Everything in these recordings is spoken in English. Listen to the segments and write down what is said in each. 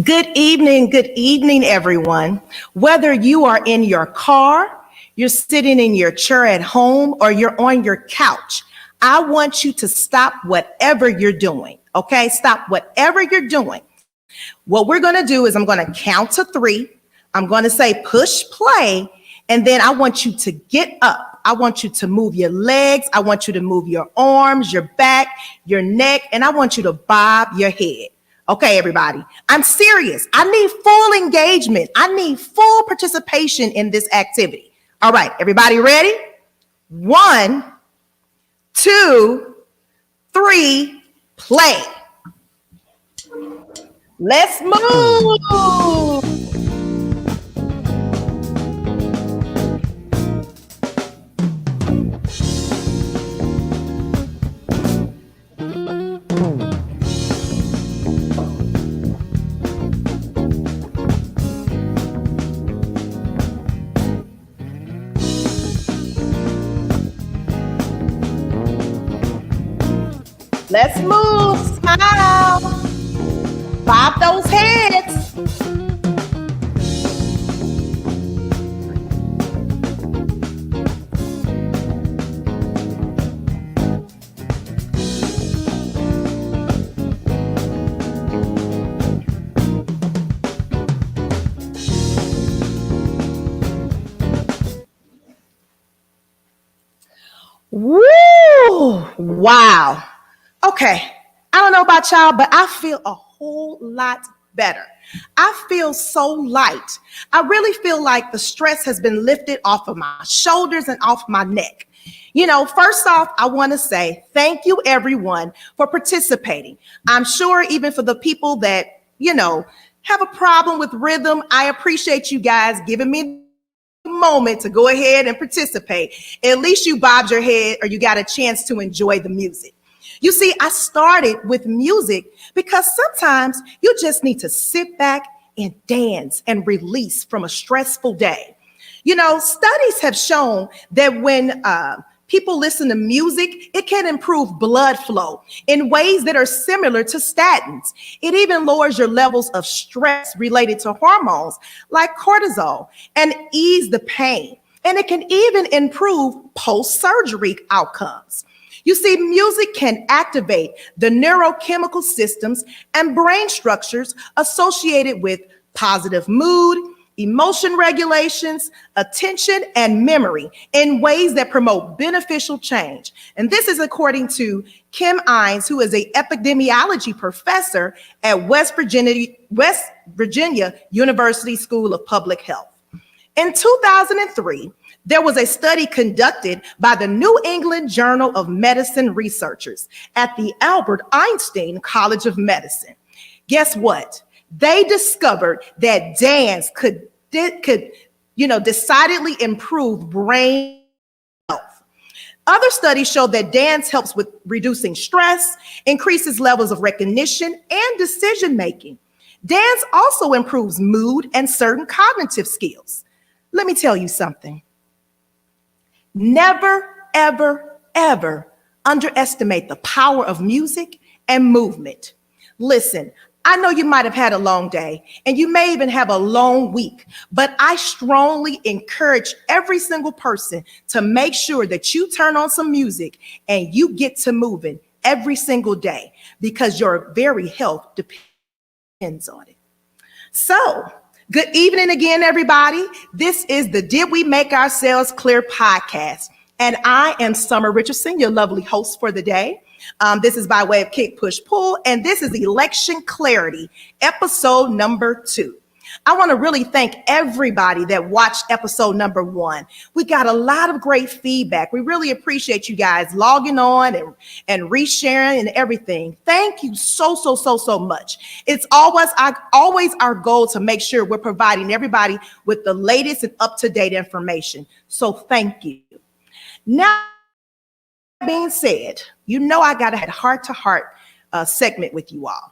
Good evening, everyone. Whether you are in your car, you're sitting in your chair at home, or you're on your couch, I want you to stop whatever you're doing, okay? Stop whatever you're doing. What we're going to do is I'm going to count to 3. I'm going to say push play, and then I want you to get up. I want you to move your legs. I want you to move your arms, your back, your neck, and I want you to bob your head. Okay, everybody, I'm serious. I need full engagement. I need full participation in this activity. All right, everybody ready? 1, 2, 3, play. Let's move. Let's move, smile, bob those heads. Woo! Wow. Okay, I don't know about y'all, but I feel a whole lot better. I feel so light. I really feel like the stress has been lifted off of my shoulders and off my neck. You know, first off, I want to say thank you, everyone, for participating. I'm sure even for the people that, have a problem with rhythm, I appreciate you guys giving me a moment to go ahead and participate. At least you bobbed your head or you got a chance to enjoy the music. You see, I started with music because sometimes you just need to sit back and dance and release from a stressful day. You know, studies have shown that when people listen to music, it can improve blood flow in ways that are similar to statins. It even lowers your levels of stress related to hormones like cortisol and ease the pain. And it can even improve post-surgery outcomes. You see, music can activate the neurochemical systems and brain structures associated with positive mood, emotion regulations, attention, and memory in ways that promote beneficial change. And this is according to Kim Ines, who is an epidemiology professor at West Virginia University School of Public Health. In 2003, there was a study conducted by the New England Journal of Medicine researchers at the Albert Einstein College of Medicine. Guess what? They discovered that dance could decidedly improve brain health. Other studies show that dance helps with reducing stress, increases levels of recognition and decision making. Dance also improves mood and certain cognitive skills. Let me tell you something. Never, ever, ever underestimate the power of music and movement. Listen, I know you might have had a long day and you may even have a long week, but I strongly encourage every single person to make sure that you turn on some music and you get to moving every single day because your very health depends on it. So, good evening again, everybody. This is the Did We Make Ourselves Clear podcast, and I am Summer Richardson, your lovely host for the day. This is by way of Kick, Push, Pull, and this is Election Clarity, episode number 2. I want to really thank everybody that watched episode number 1. We got a lot of great feedback. We really appreciate you guys logging on and resharing and everything. Thank you so much. It's always our goal to make sure we're providing everybody with the latest and up-to-date information. So thank you. Now, that being said, I got a heart-to-heart segment with you all.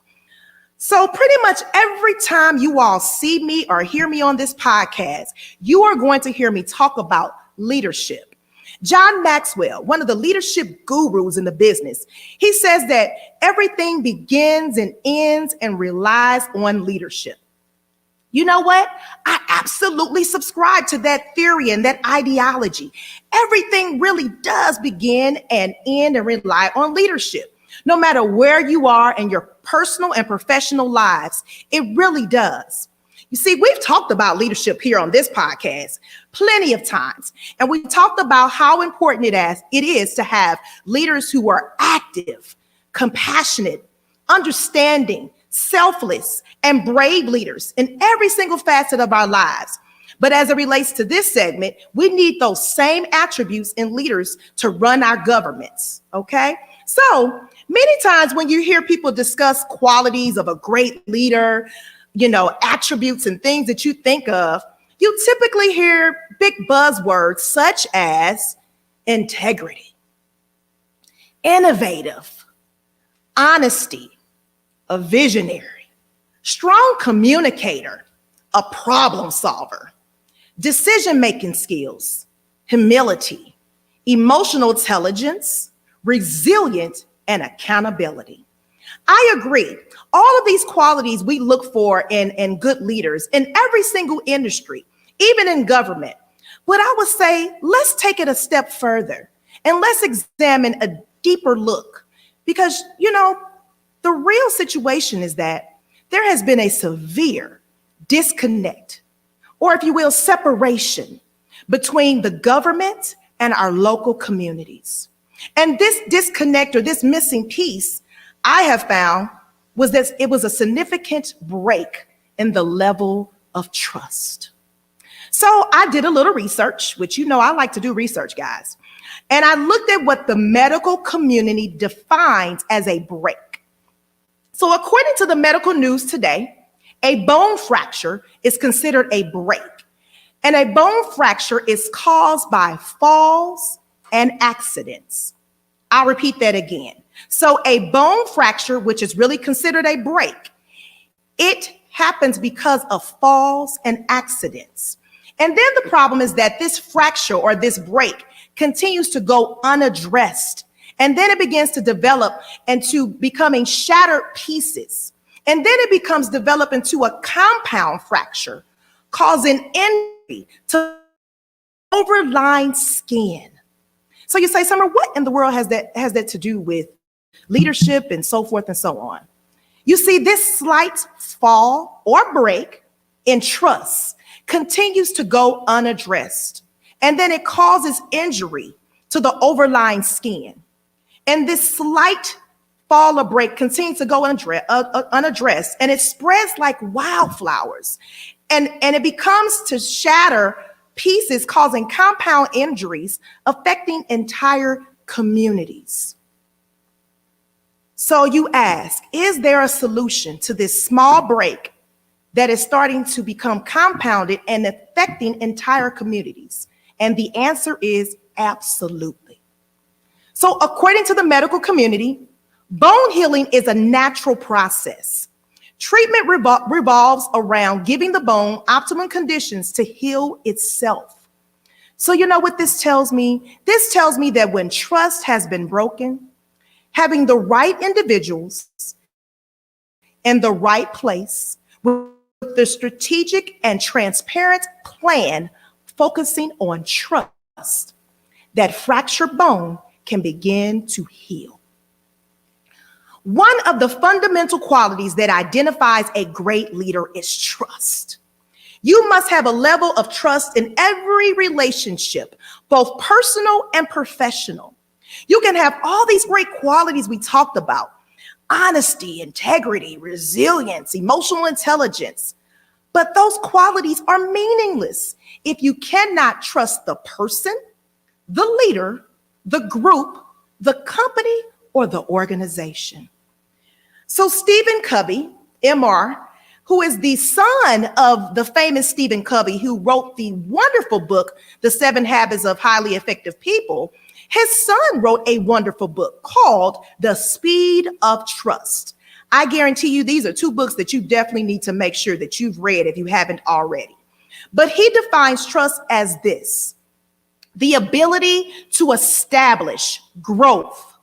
So pretty much every time you all see me or hear me on this podcast, you are going to hear me talk about leadership. John Maxwell, one of the leadership gurus in the business, he says that everything begins and ends and relies on leadership. You know what? I absolutely subscribe to that theory and that ideology. Everything really does begin and end and rely on leadership. No matter where you are in your personal and professional lives, it really does. You see, we've talked about leadership here on this podcast plenty of times, and we talked about how important it is to have leaders who are active, compassionate, understanding, selfless, and brave leaders in every single facet of our lives. But as it relates to this segment, we need those same attributes in leaders to run our governments, okay? So many times when you hear people discuss qualities of a great leader, attributes and things that you think of, you typically hear big buzzwords such as integrity, innovative, honesty, a visionary, strong communicator, a problem solver, decision-making skills, humility, emotional intelligence, resilient, and accountability. I agree. All of these qualities we look for in good leaders in every single industry, even in government. But I would say, let's take it a step further and let's examine a deeper look, because, the real situation is that there has been a severe disconnect, or if you will, separation between the government and our local communities. And this disconnect, or this missing piece, I have found was that it was a significant break in the level of trust. So I did a little research, which I like to do research, guys. And I looked at what the medical community defines as a break. So according to the medical news today, a bone fracture is considered a break. And a bone fracture is caused by falls and accidents. I'll repeat that again. So a bone fracture, which is really considered a break, it happens because of falls and accidents. And then the problem is that this fracture or this break continues to go unaddressed. And then it begins to develop into becoming shattered pieces. And then it becomes developed into a compound fracture, causing injury to overlying skin. So you say, Summer, what in the world has that to do with leadership and so forth and so on? You see, this slight fall or break in trust continues to go unaddressed. And then it causes injury to the overlying skin. And this slight fall or break continues to go unaddressed, and it spreads like wildflowers. And it becomes to shatter pieces, causing compound injuries, affecting entire communities. So you ask, is there a solution to this small break that is starting to become compounded and affecting entire communities? And the answer is absolutely. So according to the medical community, bone healing is a natural process. Treatment revolves around giving the bone optimum conditions to heal itself. So you know what this tells me? This tells me that when trust has been broken, having the right individuals in the right place with the strategic and transparent plan focusing on trust, that fractured bone can begin to heal. One of the fundamental qualities that identifies a great leader is trust. You must have a level of trust in every relationship, both personal and professional. You can have all these great qualities we talked about: honesty, integrity, resilience, emotional intelligence. But those qualities are meaningless if you cannot trust the person, the leader, the group, the company, or the organization. So Stephen Covey, MR, who is the son of the famous Stephen Covey, who wrote the wonderful book, The 7 Habits of Highly Effective People, his son wrote a wonderful book called The Speed of Trust. I guarantee you these are two books that you definitely need to make sure that you've read if you haven't already. But he defines trust as this: the ability to establish growth,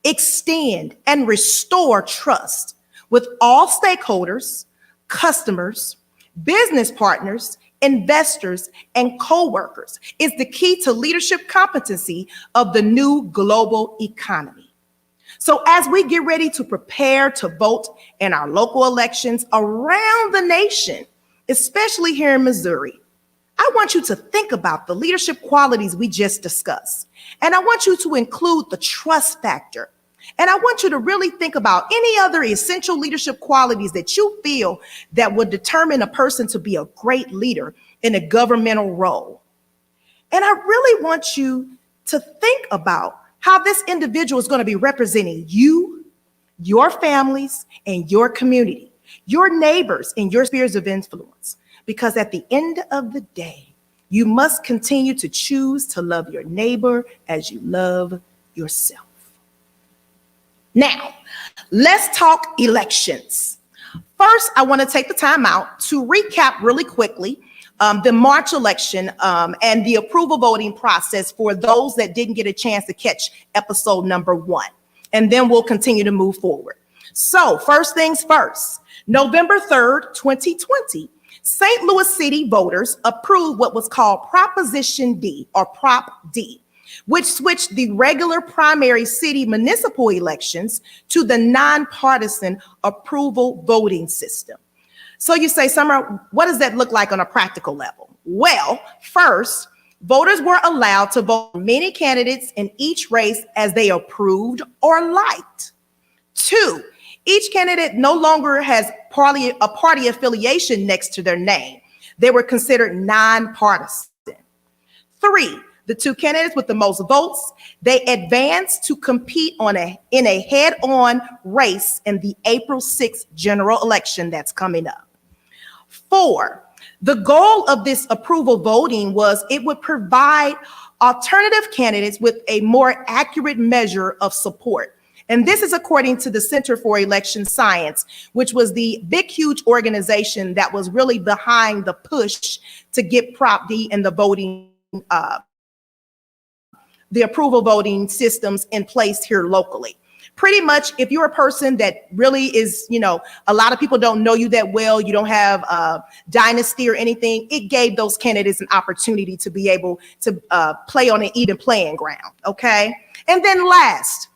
extend, and restore trust with all stakeholders, customers, business partners, investors, and co-workers is the key to leadership competency of the new global economy. So as we get ready to prepare to vote in our local elections around the nation, especially here in Missouri, I want you to think about the leadership qualities we just discussed. And I want you to include the trust factor. And I want you to really think about any other essential leadership qualities that you feel that would determine a person to be a great leader in a governmental role. And I really want you to think about how this individual is going to be representing you, your families, and your community, your neighbors, and your spheres of influence. Because at the end of the day, you must continue to choose to love your neighbor as you love yourself. Now, let's talk elections. First, I want to take the time out to recap really quickly the March election and the approval voting process for those that didn't get a chance to catch episode number 1. And then we'll continue to move forward. So first things first, November 3rd, 2020, St. Louis City voters approved what was called Proposition D, or Prop D, which switched the regular primary city municipal elections to the nonpartisan approval voting system. So you say, Summer, what does that look like on a practical level? Well, first, voters were allowed to vote for many candidates in each race as they approved or liked. 2, each candidate no longer has a party affiliation next to their name. They were considered nonpartisan. 3, the 2 candidates with the most votes, they advanced to compete in a head-on race in the April 6th general election that's coming up. 4, the goal of this approval voting was it would provide alternative candidates with a more accurate measure of support. And this is according to the Center for Election Science, which was the big, huge organization that was really behind the push to get Prop D and the voting, the approval voting systems in place here locally. Pretty much, if you're a person that really is, a lot of people don't know you that well, you don't have a dynasty or anything, it gave those candidates an opportunity to be able to play on an even playing ground, okay? And then last,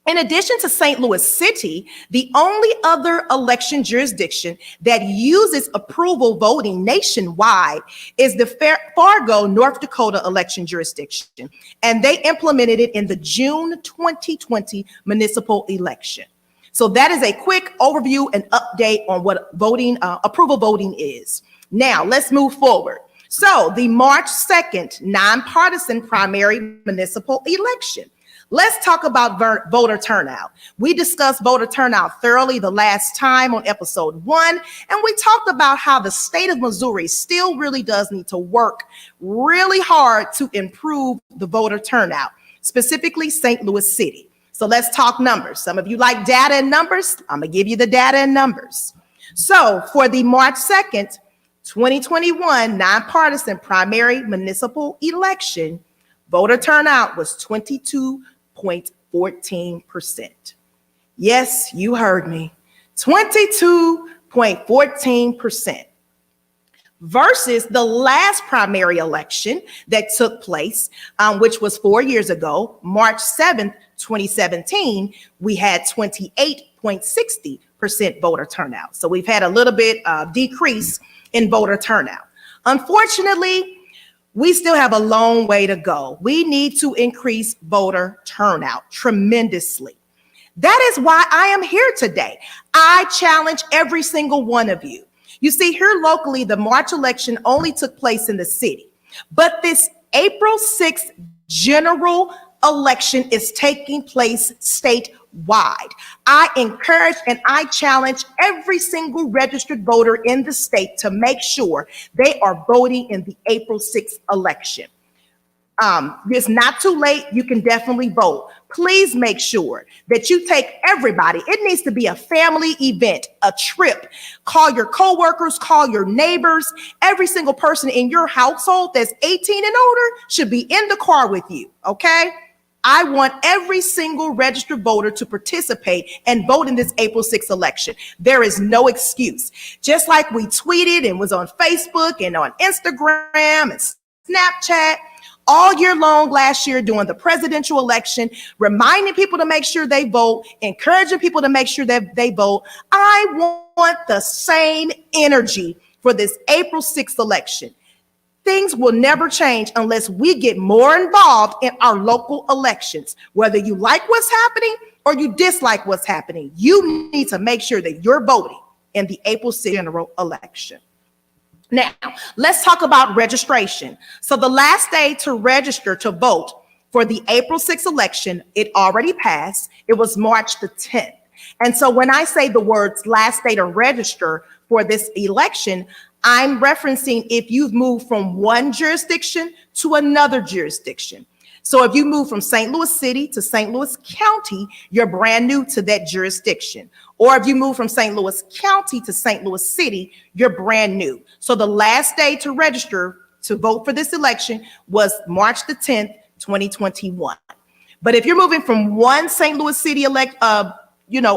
in addition to St. Louis City, the only other election jurisdiction that uses approval voting nationwide is the Fargo, North Dakota election jurisdiction. And they implemented it in the June 2020 municipal election. So that is a quick overview and update on what voting, approval voting is. Now let's move forward. So the March 2nd nonpartisan primary municipal election. Let's talk about voter turnout. We discussed voter turnout thoroughly the last time on episode 1, and we talked about how the state of Missouri still really does need to work really hard to improve the voter turnout, specifically St. Louis City. So let's talk numbers. Some of you like data and numbers. I'm gonna give you the data and numbers. So for the March 2nd, 2021 nonpartisan primary municipal election, voter turnout was 22.14%. Yes, you heard me, 22.14%. Versus the last primary election that took place, which was 4 years ago, March 7th, 2017, we had 28.60% voter turnout. So we've had a little bit of decrease in voter turnout. Unfortunately, we still have a long way to go. We need to increase voter turnout tremendously. That is why I am here today. I challenge every single one of you. You see, here locally, the March election only took place in the city, but this April 6th general election is taking place statewide. I encourage and I challenge every single registered voter in the state to make sure they are voting in the April 6th election. It's not too late. You can definitely vote. Please make sure that you take everybody. It needs to be a family event, a trip. Call your coworkers, call your neighbors. Every single person in your household that's 18 and older should be in the car with you, okay? I want every single registered voter to participate and vote in this April 6th election. There is no excuse. Just like we tweeted and was on Facebook and on Instagram and Snapchat all year long last year during the presidential election, reminding people to make sure they vote, encouraging people to make sure that they vote. I want the same energy for this April 6th election. Things will never change unless we get more involved in our local elections. Whether you like what's happening or you dislike what's happening, you need to make sure that you're voting in the April 6th general election. Now, let's talk about registration. So the last day to register to vote for the April 6th election, it already passed. It was March the 10th. And so when I say the words last day to register for this election, I'm referencing if you've moved from one jurisdiction to another jurisdiction. So if you move from St. Louis City to St. Louis County, you're brand new to that jurisdiction. Or if you move from St. Louis County to St. Louis City, you're brand new. So the last day to register to vote for this election was March the 10th, 2021. But if you're moving from one St. Louis City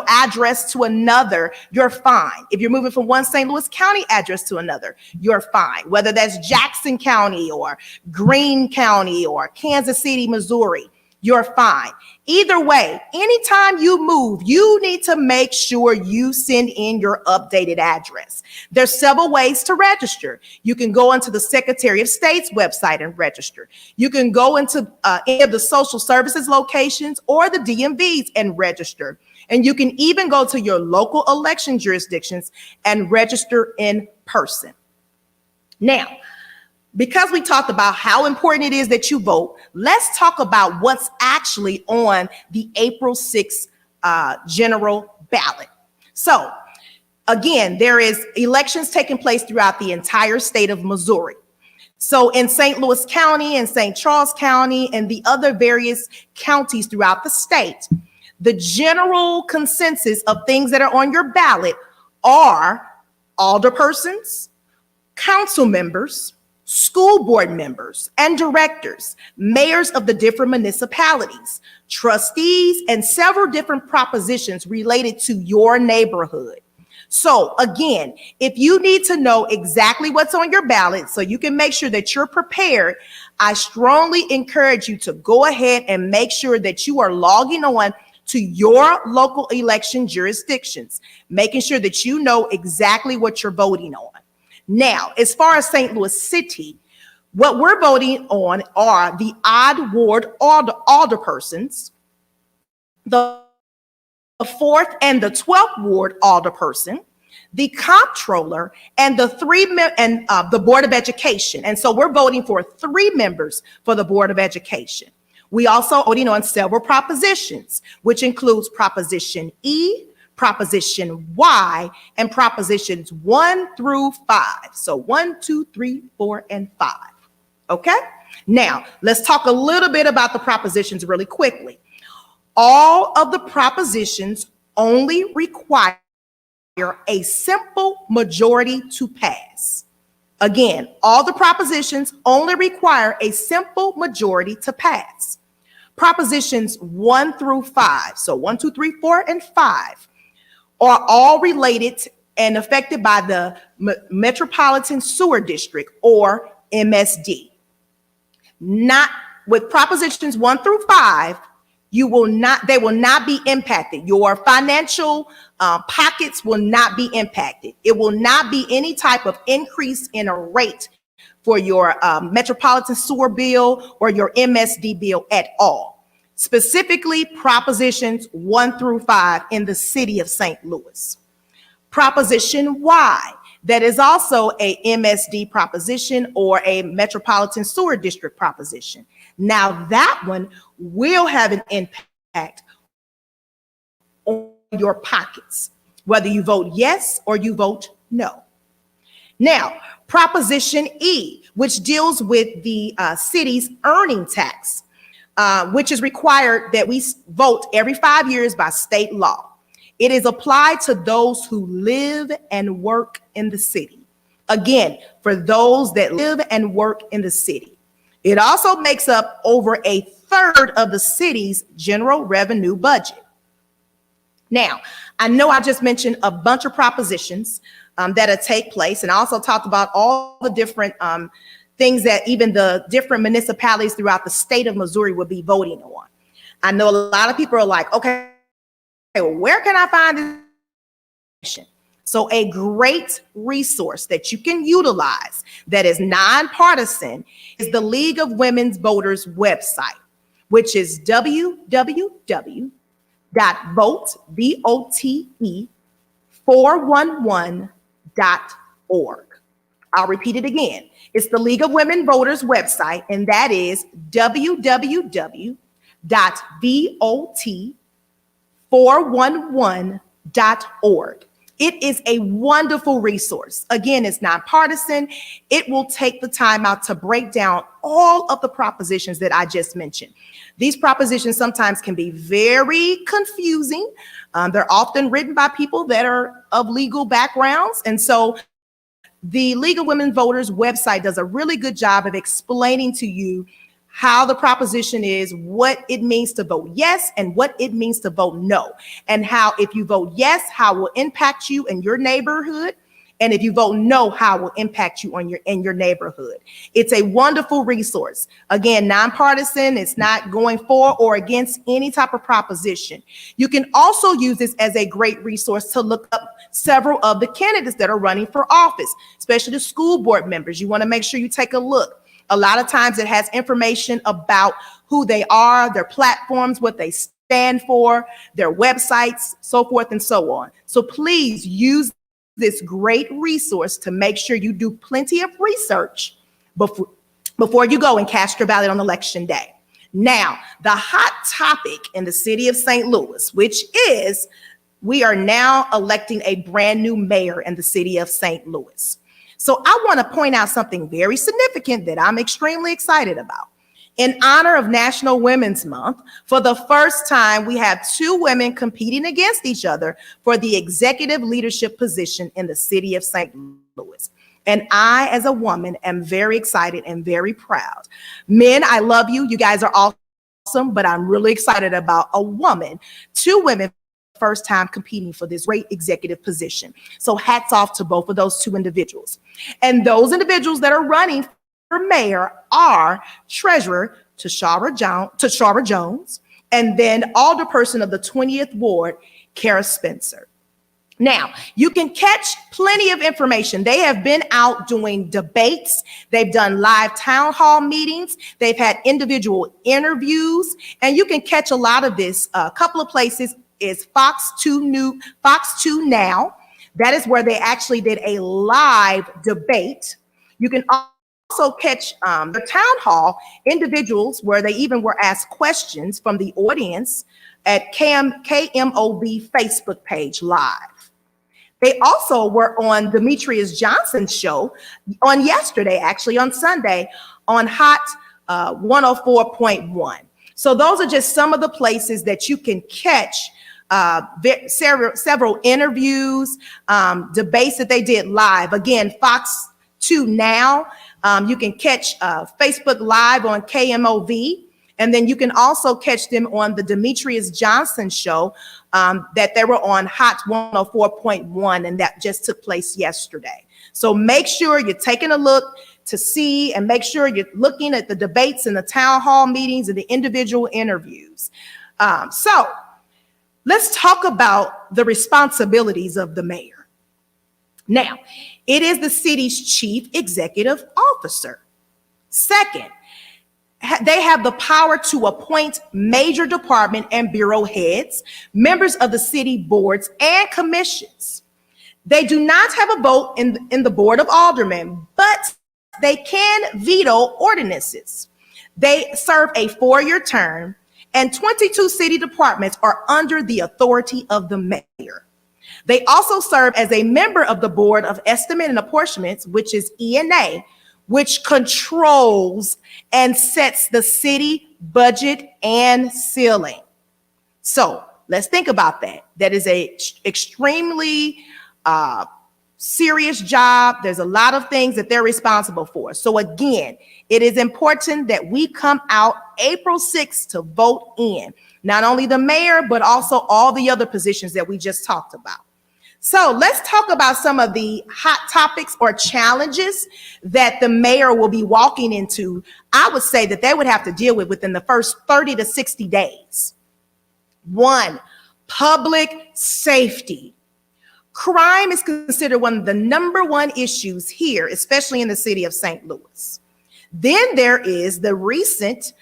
address to another, you're fine. If you're moving from one St. Louis County address to another, you're fine. Whether that's Jackson County or Greene County or Kansas City, Missouri, you're fine. Either way, anytime you move, you need to make sure you send in your updated address. There's several ways to register. You can go into the Secretary of State's website and register. You can go into any of the social services locations or the DMVs and register. And you can even go to your local election jurisdictions and register in person. Now, because we talked about how important it is that you vote, let's talk about what's actually on the April 6th general ballot. So again, there is elections taking place throughout the entire state of Missouri. So in St. Louis County and St. Charles County and the other various counties throughout the state, the general consensus of things that are on your ballot are alderpersons, council members, school board members and directors, mayors of the different municipalities, trustees, and several different propositions related to your neighborhood. So again, if you need to know exactly what's on your ballot so you can make sure that you're prepared, I strongly encourage you to go ahead and make sure that you are logging on to your local election jurisdictions, making sure that you know exactly what you're voting on. Now, as far as St. Louis City, what we're voting on are the odd ward alderpersons, the 4th and the 12th ward alderperson, the comptroller, and the Board of Education. And so we're voting for 3 members for the Board of Education. We also voting on several propositions, which includes Proposition E, Proposition Y, and Propositions 1 through 5. So 1, 2, 3, 4, and 5. Okay? Now, let's talk a little bit about the propositions really quickly. All of the propositions only require a simple majority to pass. Again, all the propositions only require a simple majority to pass. Propositions 1 through 5, so 1, 2, 3, 4, and 5, are all related and affected by the Metropolitan Sewer District, or MSD. Not with propositions 1 through 5, they will not be impacted. Your financial pockets will not be impacted. It will not be any type of increase in a rate for your Metropolitan Sewer bill or your MSD bill at all. Specifically, propositions 1 through 5 in the city of St. Louis. Proposition Y, that is also a MSD proposition or a Metropolitan Sewer District proposition. Now that one will have an impact on your pockets, whether you vote yes or you vote no. Now, Proposition E, which deals with the city's earning tax, which is required that we vote every 5 years by state law. It is applied to those who live and work in the city. Again, for those that live and work in the city. It also makes up over a third of the city's general revenue budget. Now, I know I just mentioned a bunch of propositions that'll take place, and I also talked about all the different things that even the different municipalities throughout the state of Missouri will be voting on. I know a lot of people are like, okay, well, where can I find this? So a great resource that you can utilize that is nonpartisan is the League of Women Voters website, which is www.vote411.org. I'll repeat it again. It's the League of Women Voters website, and that is www.vot411.org. It is a wonderful resource. Again, it's nonpartisan. It will take the time out to break down all of the propositions that I just mentioned. These propositions sometimes can be very confusing. They're often written by people that are of legal backgrounds. And so the League of Women Voters website does a really good job of explaining to you how the proposition is, what it means to vote yes, and what it means to vote no, and how if you vote yes, how it will impact you in your neighborhood, and if you vote no, how it will impact you in your neighborhood. It's a wonderful resource. Again, nonpartisan. It's not going for or against any type of proposition. You can also use this as a great resource to look up several of the candidates that are running for office, especially the school board members. You want to make sure you take a look. A lot of times it has information about who they are, their platforms, what they stand for, their websites, so forth and so on. So please use this great resource to make sure you do plenty of research before you go and cast your ballot on election day. Now, the hot topic in the city of St. Louis, which is we are now electing a brand new mayor in the city of St. Louis. So I want to point out something very significant that I'm extremely excited about. In honor of National Women's Month, for the first time, we have two women competing against each other for the executive leadership position in the city of St. Louis. And I, as a woman, am very excited and very proud. Men, I love you. You guys are awesome, but I'm really excited about a woman, two women, first time competing for this great executive position. So hats off to both of those two individuals. And those individuals that are running for mayor are Treasurer Tashara Jones, and then Alderperson of the 20th Ward, Kara Spencer. Now, you can catch plenty of information. They have been out doing debates. They've done live town hall meetings. They've had individual interviews, and you can catch a lot of this. A couple of places is Fox 2 Now. That is where they actually did a live debate. You can also catch the town hall individuals where they even were asked questions from the audience at KMOV Facebook page live. They also were on Demetrius Johnson's show on yesterday, actually on Sunday, on Hot 104.1. So those are just some of the places that you can catch several interviews, debates that they did live. Again, Fox 2 Now. You can catch Facebook Live on KMOV. And then you can also catch them on the Demetrius Johnson show that they were on Hot 104.1, and that just took place yesterday. So make sure you're taking a look to see, and make sure you're looking at the debates and the town hall meetings and the individual interviews. So let's talk about the responsibilities of the mayor. Now, it is the city's chief executive officer. Second, they have the power to appoint major department and bureau heads, members of the city boards and commissions. They do not have a vote in the board of aldermen, but they can veto ordinances. They serve a 4-year term, and 22 city departments are under the authority of the mayor. They also serve as a member of the Board of Estimate and Apportionments, which is ENA, which controls and sets the city budget and ceiling. So let's think about that. That is a extremely serious job. There's a lot of things that they're responsible for. So again, it is important that we come out April 6th to vote in not only the mayor, but also all the other positions that we just talked about. So let's talk about some of the hot topics or challenges that the mayor will be walking into. I would say that they would have to deal with within the first 30 to 60 days. One, public safety. Crime is considered one of the number one issues here, especially in the city of St. Louis. Then there is the recent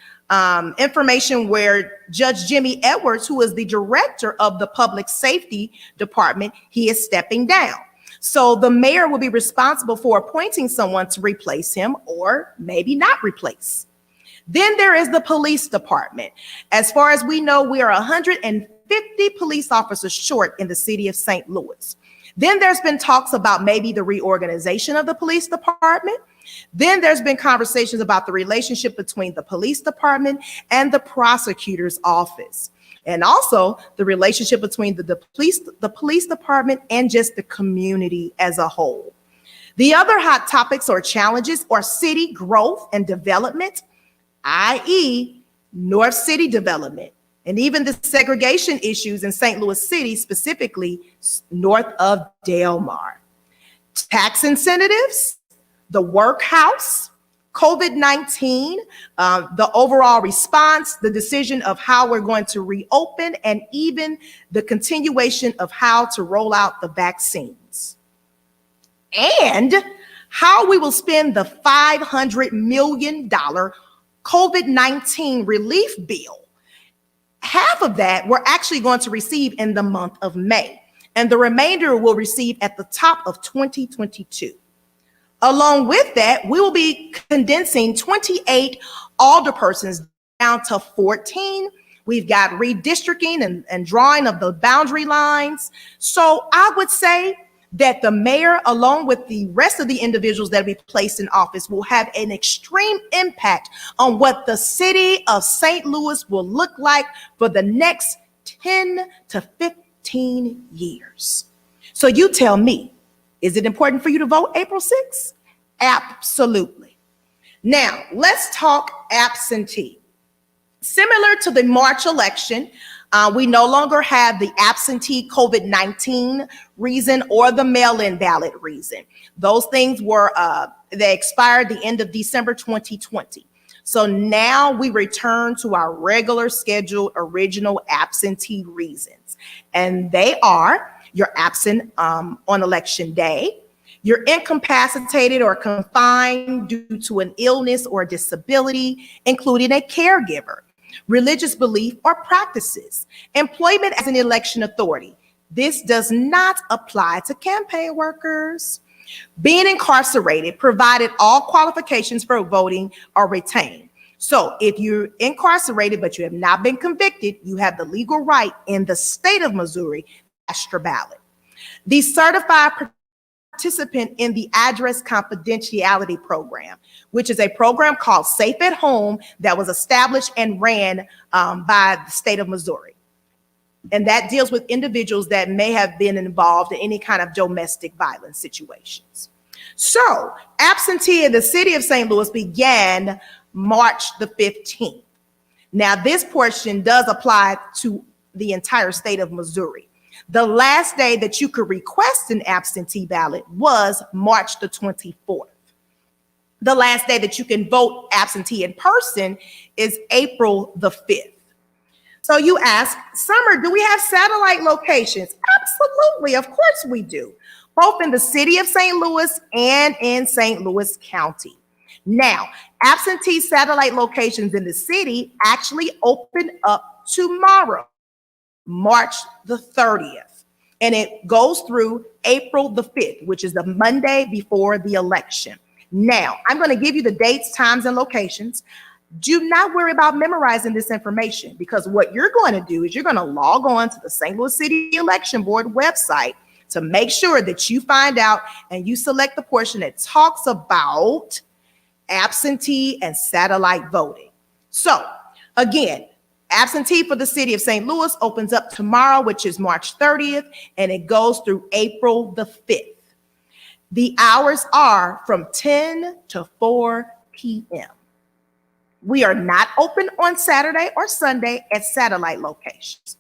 information where Judge Jimmy Edwards, who is the director of the public safety department, he is stepping down. So the mayor will be responsible for appointing someone to replace him or maybe not replace. Then there is the police department. As far as we know, we are 150 police officers short in the city of St. Louis. Then there's been talks about maybe the reorganization of the police department. Then there's been conversations about the relationship between the police department and the prosecutor's office. And also the relationship between the police department and just the community as a whole. The other hot topics or challenges are city growth and development, i.e. North City development, and even the segregation issues in St. Louis City, specifically north of Delmar. Tax incentives, the workhouse, COVID-19, the overall response, the decision of how we're going to reopen, and even the continuation of how to roll out the vaccines. And how we will spend the $500 million COVID-19 relief bill. Half of that we're actually going to receive in the month of May, and the remainder we'll receive at the top of 2022. Along with that, we will be condensing 28 alderpersons down to 14. We've got redistricting and drawing of the boundary lines. So I would say that the mayor, along with the rest of the individuals that will be placed in office, will have an extreme impact on what the city of St. Louis will look like for the next 10 to 15 years. So you tell me, is it important for you to vote April 6th? Absolutely. Now, let's talk absentee. Similar to the March election, we no longer have the absentee COVID-19 reason or the mail-in ballot reason. Those things were, they expired the end of December 2020. So now we return to our regular scheduled original absentee reasons. And they are, you're absent on election day, you're incapacitated or confined due to an illness or disability, including a caregiver, religious belief or practices, employment as an election authority. This does not apply to campaign workers. Being incarcerated, provided all qualifications for voting are retained. So if you're incarcerated, but you have not been convicted, you have the legal right in the state of Missouri to cast your ballot. The certified participant in the address confidentiality program, which is a program called Safe at Home that was established and ran by the state of Missouri. And that deals with individuals that may have been involved in any kind of domestic violence situations. So absentee in the city of St. Louis began March the 15th. Now this portion does apply to the entire state of Missouri. The last day that you could request an absentee ballot was March the 24th. The last day that you can vote absentee in person is April the 5th. So you ask, Summer, do we have satellite locations? Absolutely, of course we do, both in the city of St. Louis and in St. Louis County. Now, absentee satellite locations in the city actually open up tomorrow, March the 30th, and it goes through April the 5th, which is the Monday before the election. Now, I'm going to give you the dates, times, and locations. Do not worry about memorizing this information, because what you're going to do is you're going to log on to the St. Louis City Election Board website to make sure that you find out and you select the portion that talks about absentee and satellite voting. So again, absentee for the city of St. Louis opens up tomorrow, which is March 30th, and it goes through April the 5th. The hours are from 10 to 4 p.m. We are not open on Saturday or Sunday at satellite locations.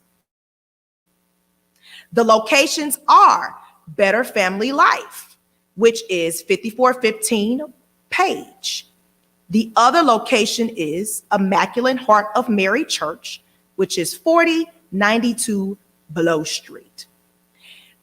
The locations are Better Family Life, which is 5415 Page. The other location is Immaculate Heart of Mary Church, which is 4092 Blow Street.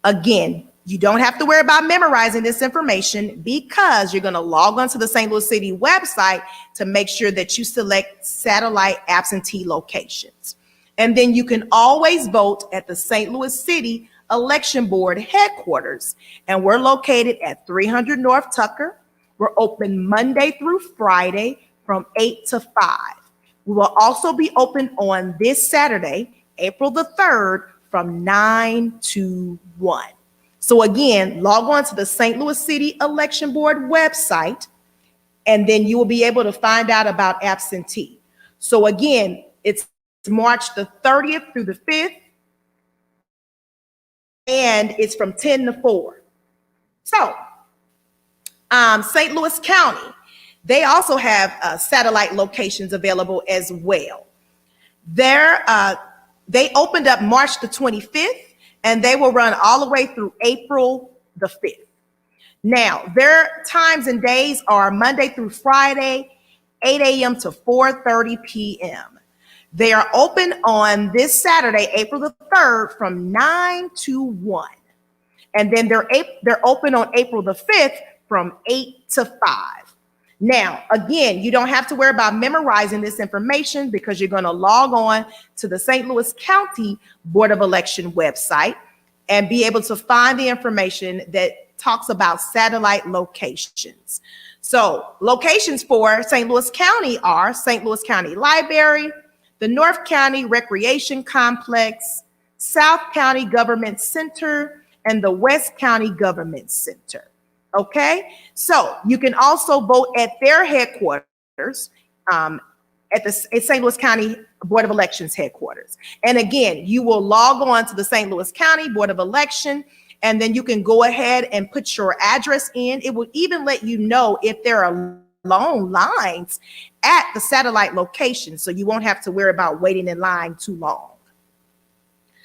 Again, you don't have to worry about memorizing this information because you're going to log on to the St. Louis City website to make sure that you select satellite absentee locations. And then you can always vote at the St. Louis City Election Board headquarters. And we're located at 300 North Tucker. We're open Monday through Friday from 8 to 5. We will also be open on this Saturday, April the 3rd, from 9 to 1. So again, log on to the St. Louis City Election Board website, and then you will be able to find out about absentee. So again, it's March the 30th through the 5th, and it's from 10 to 4. So St. Louis County, they also have satellite locations available as well. They opened up March the 25th, and they will run all the way through April the 5th. Now, their times and days are Monday through Friday, 8 a.m. to 4:30 p.m. They are open on this Saturday, April the 3rd, from 9 to 1. And then they're open on April the 5th from 8 to 5. Now, again, you don't have to worry about memorizing this information because you're going to log on to the St. Louis County Board of Election website and be able to find the information that talks about satellite locations. So locations for St. Louis County are St. Louis County Library, the North County Recreation Complex, South County Government Center, and the West County Government Center. Okay, so you can also vote at their headquarters, at St. Louis County Board of Elections headquarters. And again, you will log on to the St. Louis County Board of Election, and then you can go ahead and put your address in. It will even let you know if there are long lines at the satellite location, so you won't have to worry about waiting in line too long.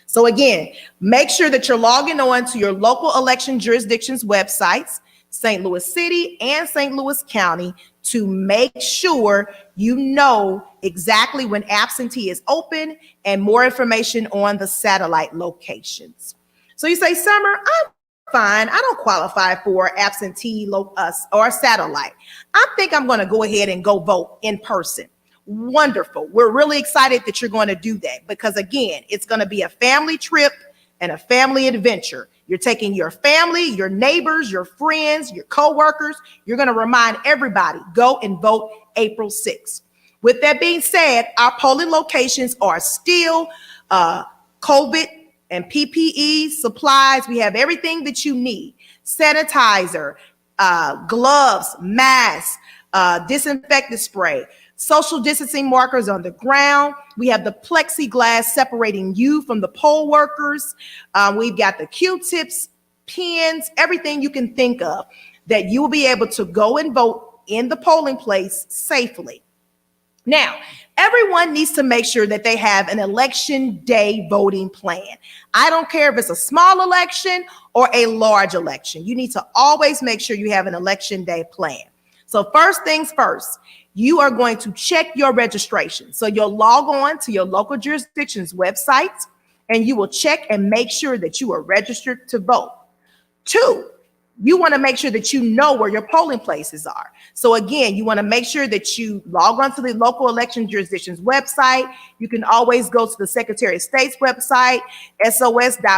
So again, make sure that you're logging on to your local election jurisdictions websites, St. Louis City and St. Louis County, to make sure you know exactly when absentee is open and more information on the satellite locations. So you say, Summer, I'm fine. I don't qualify for absentee or satellite. I think I'm going to go ahead and go vote in person. Wonderful. We're really excited that you're going to do that because, again, it's going to be a family trip and a family adventure. You're taking your family, your neighbors, your friends, your coworkers. You're going to remind everybody, go and vote April 6th. With that being said, our polling locations are still COVID and PPE supplies. We have everything that you need: sanitizer, gloves, masks, disinfectant spray, social distancing markers on the ground. We have the plexiglass separating you from the poll workers. We've got the Q-tips, pens, everything you can think of that you will be able to go and vote in the polling place safely. Now, everyone needs to make sure that they have an election day voting plan. I don't care if it's a small election or a large election. You need to always make sure you have an election day plan. So first things first, you are going to check your registration. So you'll log on to your local jurisdiction's website and you will check and make sure that you are registered to vote. 2, you want to make sure that you know where your polling places are. So again, you want to make sure that you log on to the local election jurisdiction's website. You can always go to the Secretary of State's website, sos.mo.gov.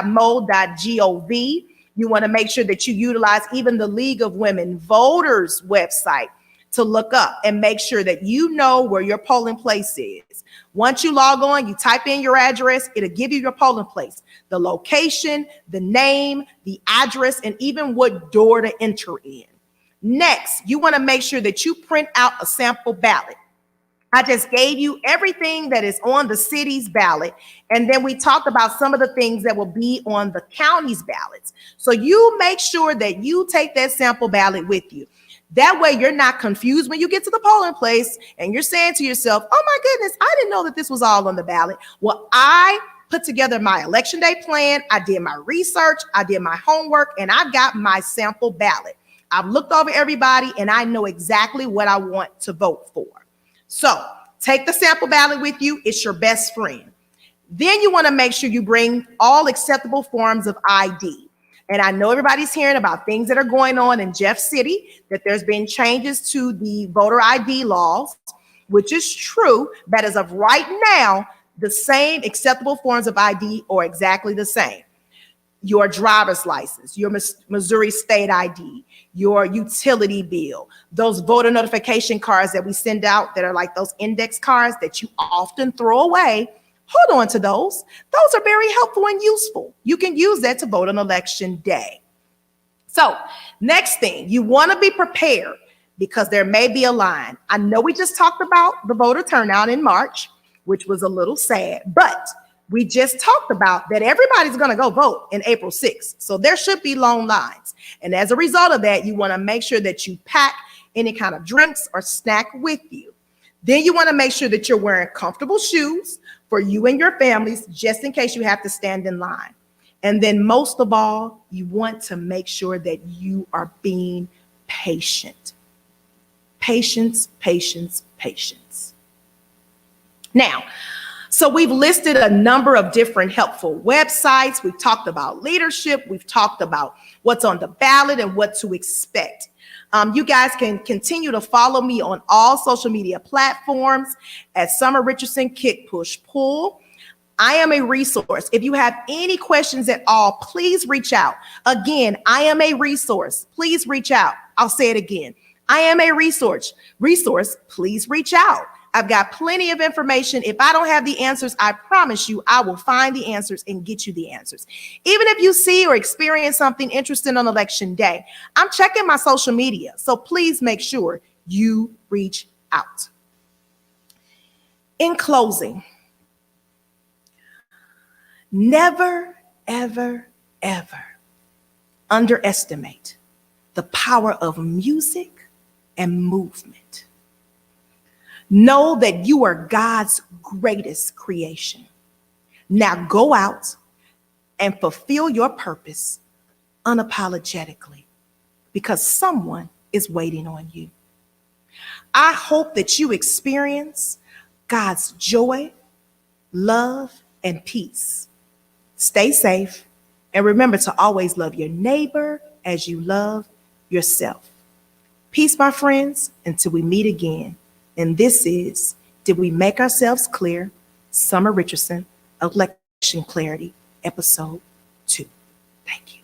You want to make sure that you utilize even the League of Women Voters website to look up and make sure that you know where your polling place is. Once you log on, you type in your address, it'll give you your polling place, the location, the name, the address, and even what door to enter in. Next, you want to make sure that you print out a sample ballot. I just gave you everything that is on the city's ballot. And then we talked about some of the things that will be on the county's ballots. So you make sure that you take that sample ballot with you. That way you're not confused when you get to the polling place and you're saying to yourself, oh my goodness, I didn't know that this was all on the ballot. Well, I put together my election day plan. I did my research. I did my homework, and I got my sample ballot. I've looked over everybody and I know exactly what I want to vote for. So take the sample ballot with you. It's your best friend. Then you want to make sure you bring all acceptable forms of ID. And I know everybody's hearing about things that are going on in Jeff City, that there's been changes to the voter ID laws, which is true. But as of right now, the same acceptable forms of ID are exactly the same. Your driver's license, your Missouri state ID, your utility bill, those voter notification cards that we send out that are like those index cards that you often throw away. Hold on to those. Those are very helpful and useful. You can use that to vote on election day. So next thing, you want to be prepared because there may be a line. I know we just talked about the voter turnout in March, which was a little sad, but we just talked about that everybody's going to go vote in April 6th. So there should be long lines. And as a result of that, you want to make sure that you pack any kind of drinks or snack with you. Then you want to make sure that you're wearing comfortable shoes for you and your families, just in case you have to stand in line. And then most of all, you want to make sure that you are being patient. Patience, patience, patience. Now, so we've listed a number of different helpful websites. We've talked about leadership. We've talked about what's on the ballot and what to expect. You guys can continue to follow me on all social media platforms at Summer Richardson Kick Push Pull. I am a resource. If you have any questions at all, please reach out. Again, I am a resource. Please reach out. I'll say it again. I am a resource. Please reach out. I've got plenty of information. If I don't have the answers, I promise you, I will find the answers and get you the answers. Even if you see or experience something interesting on election day, I'm checking my social media. So please make sure you reach out. In closing, never, ever, ever underestimate the power of music and movement. Know that you are God's greatest creation. Now go out and fulfill your purpose unapologetically because someone is waiting on you. I hope that you experience God's joy, love, and peace. Stay safe and remember to always love your neighbor as you love yourself. Peace, my friends, until we meet again. And this is Did We Make Ourselves Clear? Summer Richardson, Election Clarity, Episode 2. Thank you.